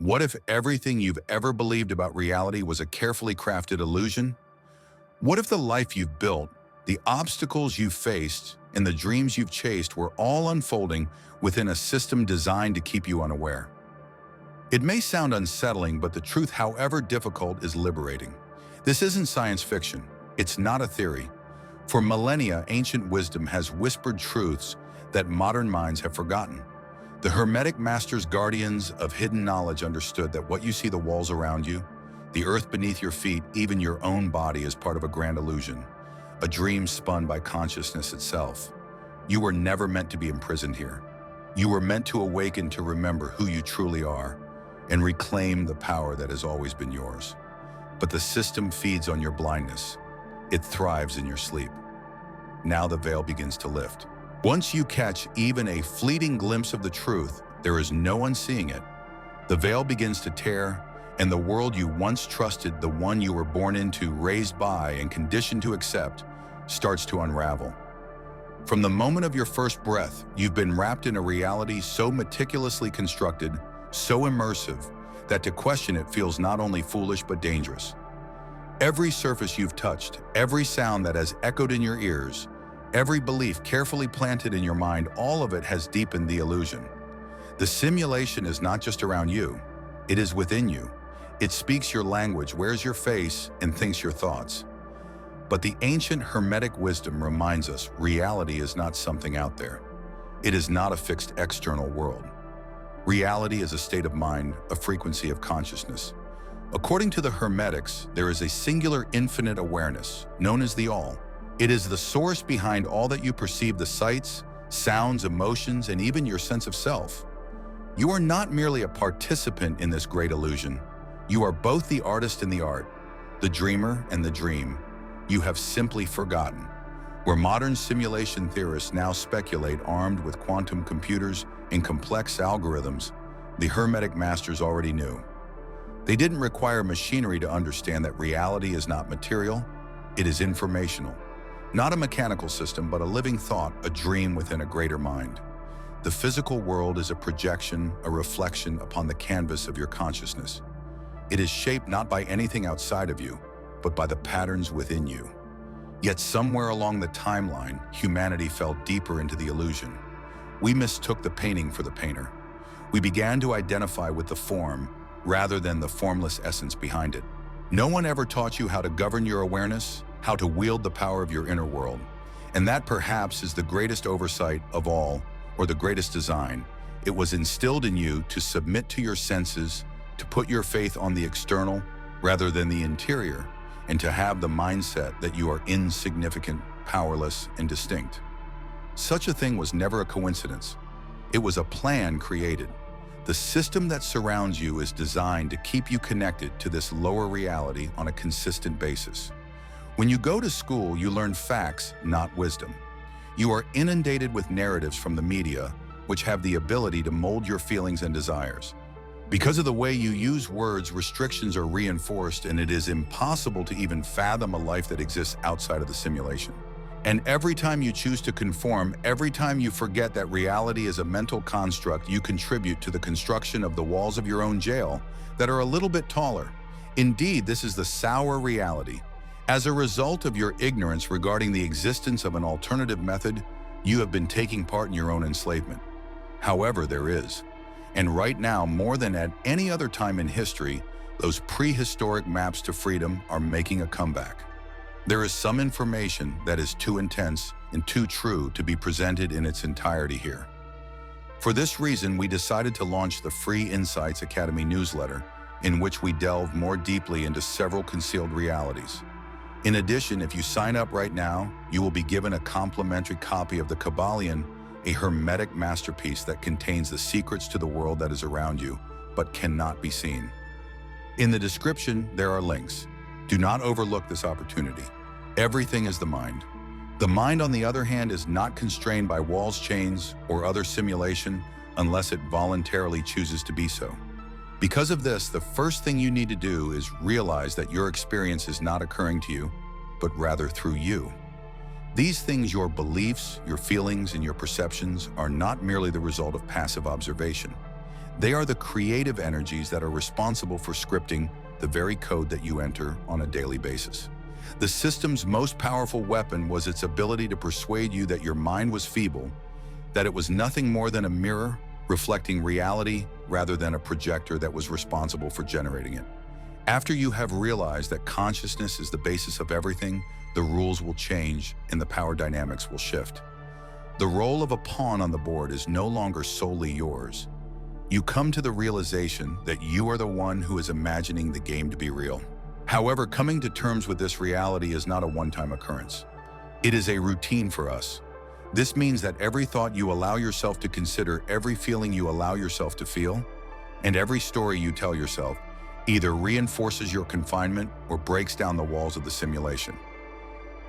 What if everything you've ever believed about reality was a carefully crafted illusion? What if the life you've built, the obstacles you've faced, and the dreams you've chased were all unfolding within a system designed to keep you unaware? It may sound unsettling, but the truth, however difficult, is liberating. This isn't science fiction. It's not a theory. For millennia, ancient wisdom has whispered truths that modern minds have forgotten. The Hermetic masters, guardians of hidden knowledge, understood that what you see, the walls around you, the earth beneath your feet, even your own body, is part of a grand illusion, a dream spun by consciousness itself. You were never meant to be imprisoned here. You were meant to awaken, to remember who you truly are, and reclaim the power that has always been yours. But the system feeds on your blindness. It thrives in your sleep. Now the veil begins to lift. Once you catch even a fleeting glimpse of the truth, there is no unseeing it. The veil begins to tear, and the world you once trusted, the one you were born into, raised by, and conditioned to accept, starts to unravel. From the moment of your first breath, you've been wrapped in a reality so meticulously constructed, so immersive, that to question it feels not only foolish but dangerous. Every surface you've touched, every sound that has echoed in your ears, every belief carefully planted in your mind, all of it has deepened the illusion. The simulation is not just around you, it is within you. It speaks your language, wears your face, and thinks your thoughts. But the ancient Hermetic wisdom reminds us reality is not something out there. It is not a fixed external world. Reality is a state of mind, a frequency of consciousness. According to the Hermetics, there is a singular infinite awareness, known as the All. It is the source behind all that you perceive, the sights, sounds, emotions, and even your sense of self. You are not merely a participant in this great illusion. You are both the artist and the art, the dreamer and the dream. You have simply forgotten. Where modern simulation theorists now speculate, armed with quantum computers and complex algorithms, the Hermetic masters already knew. They didn't require machinery to understand that reality is not material, it is informational. Not a mechanical system, but a living thought, a dream within a greater mind. The physical world is a projection, a reflection upon the canvas of your consciousness. It is shaped not by anything outside of you, but by the patterns within you. Yet somewhere along the timeline, humanity fell deeper into the illusion. We mistook the painting for the painter. We began to identify with the form rather than the formless essence behind it. No one ever taught you how to govern your awareness, how to wield the power of your inner world. And that perhaps is the greatest oversight of all, or the greatest design. It was instilled in you to submit to your senses, to put your faith on the external rather than the interior, and to have the mindset that you are insignificant, powerless, and distinct. Such a thing was never a coincidence. It was a plan created. The system that surrounds you is designed to keep you connected to this lower reality on a consistent basis. When you go to school, you learn facts, not wisdom. You are inundated with narratives from the media, which have the ability to mold your feelings and desires. Because of the way you use words, restrictions are reinforced, and it is impossible to even fathom a life that exists outside of the simulation. And every time you choose to conform, every time you forget that reality is a mental construct, you contribute to the construction of the walls of your own jail that are a little bit taller. Indeed, this is the sour reality. As a result of your ignorance regarding the existence of an alternative method, you have been taking part in your own enslavement. However, there is. And right now, more than at any other time in history, those prehistoric maps to freedom are making a comeback. There is some information that is too intense and too true to be presented in its entirety here. For this reason, we decided to launch the free Insights Academy newsletter, in which we delve more deeply into several concealed realities. In addition, if you sign up right now, you will be given a complimentary copy of the Kabbalion, a Hermetic masterpiece that contains the secrets to the world that is around you, but cannot be seen. In the description, there are links. Do not overlook this opportunity. Everything is the mind. The mind, on the other hand, is not constrained by walls, chains, or other simulation unless it voluntarily chooses to be so. Because of this, the first thing you need to do is realize that your experience is not occurring to you, but rather through you. These things, your beliefs, your feelings, and your perceptions, are not merely the result of passive observation. They are the creative energies that are responsible for scripting the very code that you enter on a daily basis. The system's most powerful weapon was its ability to persuade you that your mind was feeble, that it was nothing more than a mirror reflecting reality rather than a projector that was responsible for generating it. After you have realized that consciousness is the basis of everything, the rules will change and the power dynamics will shift. The role of a pawn on the board is no longer solely yours. You come to the realization that you are the one who is imagining the game to be real. However, coming to terms with this reality is not a one-time occurrence. It is a routine for us. This means that every thought you allow yourself to consider, every feeling you allow yourself to feel, and every story you tell yourself either reinforces your confinement or breaks down the walls of the simulation.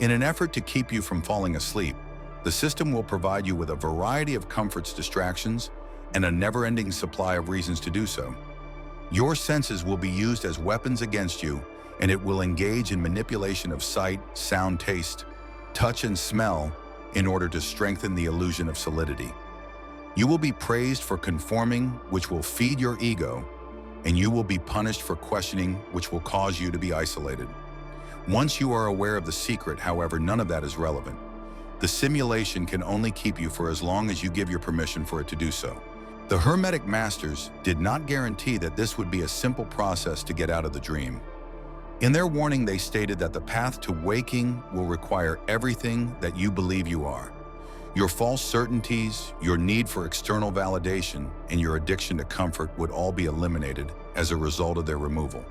In an effort to keep you from falling asleep, the system will provide you with a variety of comforts, distractions, and a never-ending supply of reasons to do so. Your senses will be used as weapons against you, and it will engage in manipulation of sight, sound, taste, touch, and smell in order to strengthen the illusion of solidity. You will be praised for conforming, which will feed your ego, and you will be punished for questioning, which will cause you to be isolated. Once you are aware of the secret, however, none of that is relevant. The simulation can only keep you for as long as you give your permission for it to do so. The Hermetic masters did not guarantee that this would be a simple process to get out of the dream. In their warning, they stated that the path to waking will require everything that you believe you are. Your false certainties, your need for external validation, and your addiction to comfort would all be eliminated as a result of their removal.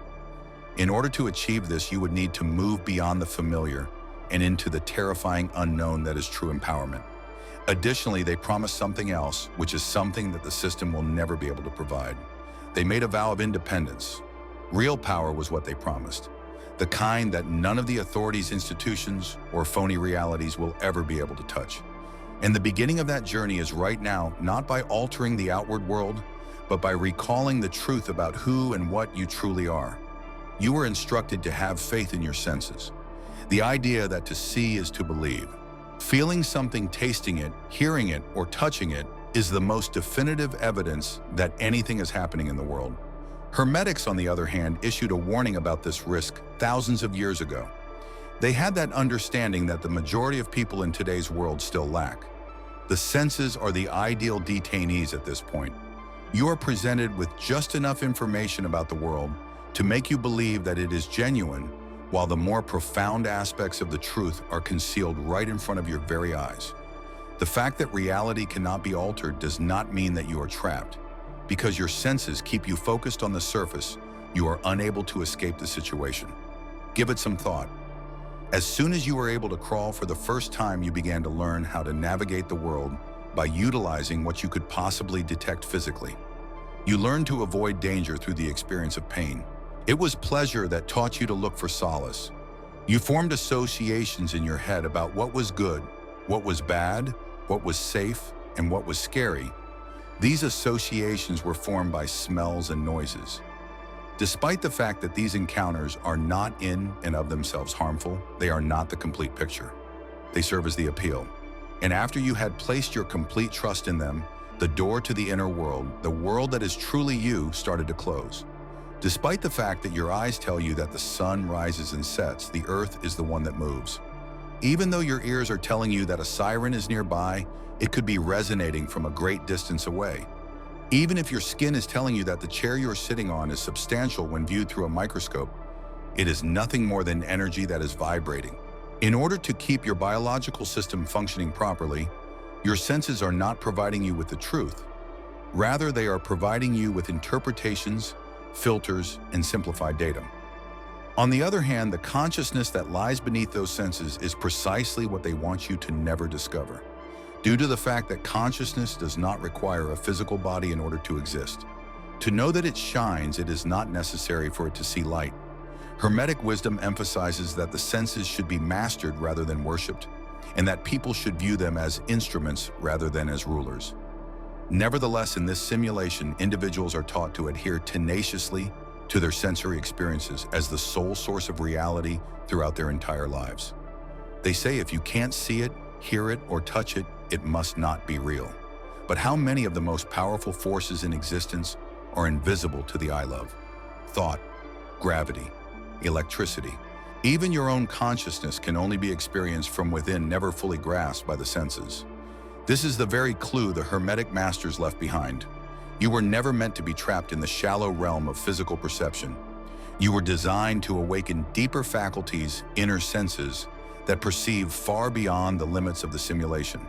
In order to achieve this, you would need to move beyond the familiar and into the terrifying unknown that is true empowerment. Additionally, they promised something else, which is something that the system will never be able to provide. They made a vow of independence. Real power was what they promised, the kind that none of the authorities, institutions, or phony realities will ever be able to touch. And the beginning of that journey is right now, not by altering the outward world, but by recalling the truth about who and what you truly are. You were instructed to have faith in your senses. The idea that to see is to believe. Feeling something, tasting it, hearing it, or touching it is the most definitive evidence that anything is happening in the world. Hermetics, on the other hand, issued a warning about this risk thousands of years ago. They had that understanding that the majority of people in today's world still lack. The senses are the ideal detainees at this point. You are presented with just enough information about the world to make you believe that it is genuine, while the more profound aspects of the truth are concealed right in front of your very eyes. The fact that reality cannot be altered does not mean that you are trapped. Because your senses keep you focused on the surface, you are unable to escape the situation. Give it some thought. As soon as you were able to crawl for the first time, you began to learn how to navigate the world by utilizing what you could possibly detect physically. You learned to avoid danger through the experience of pain. It was pleasure that taught you to look for solace. You formed associations in your head about what was good, what was bad, what was safe, and what was scary. These associations were formed by smells and noises. Despite the fact that these encounters are not in and of themselves harmful, they are not the complete picture. They serve as the appeal. And after you had placed your complete trust in them, the door to the inner world, the world that is truly you, started to close. Despite the fact that your eyes tell you that the sun rises and sets, the earth is the one that moves. Even though your ears are telling you that a siren is nearby, it could be resonating from a great distance away. Even if your skin is telling you that the chair you're sitting on is substantial when viewed through a microscope, it is nothing more than energy that is vibrating. In order to keep your biological system functioning properly, your senses are not providing you with the truth. Rather, they are providing you with interpretations, filters, and simplified data. On the other hand, the consciousness that lies beneath those senses is precisely what they want you to never discover. Due to the fact that consciousness does not require a physical body in order to exist. To know that it shines, it is not necessary for it to see light. Hermetic wisdom emphasizes that the senses should be mastered rather than worshipped, and that people should view them as instruments rather than as rulers. Nevertheless, in this simulation, individuals are taught to adhere tenaciously to their sensory experiences as the sole source of reality throughout their entire lives. They say if you can't see it, hear it, or touch it, it must not be real. But how many of the most powerful forces in existence are invisible to the eye love. Thought, gravity, electricity. Even your own consciousness can only be experienced from within, never fully grasped by the senses. This is the very clue the Hermetic masters left behind. You were never meant to be trapped in the shallow realm of physical perception. You were designed to awaken deeper faculties, inner senses, that perceive far beyond the limits of the simulation.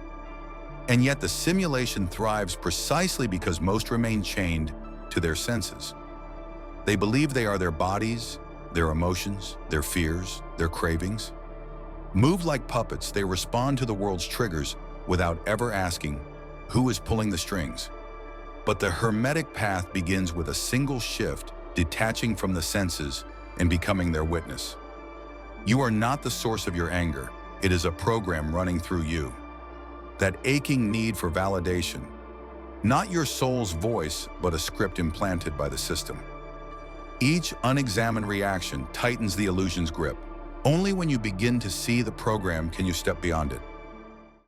And yet the simulation thrives precisely because most remain chained to their senses. They believe they are their bodies, their emotions, their fears, their cravings. Moved like puppets, they respond to the world's triggers without ever asking, who is pulling the strings? But the Hermetic path begins with a single shift, detaching from the senses and becoming their witness. You are not the source of your anger. It is a program running through you. That aching need for validation. Not your soul's voice, but a script implanted by the system. Each unexamined reaction tightens the illusion's grip. Only when you begin to see the program can you step beyond it.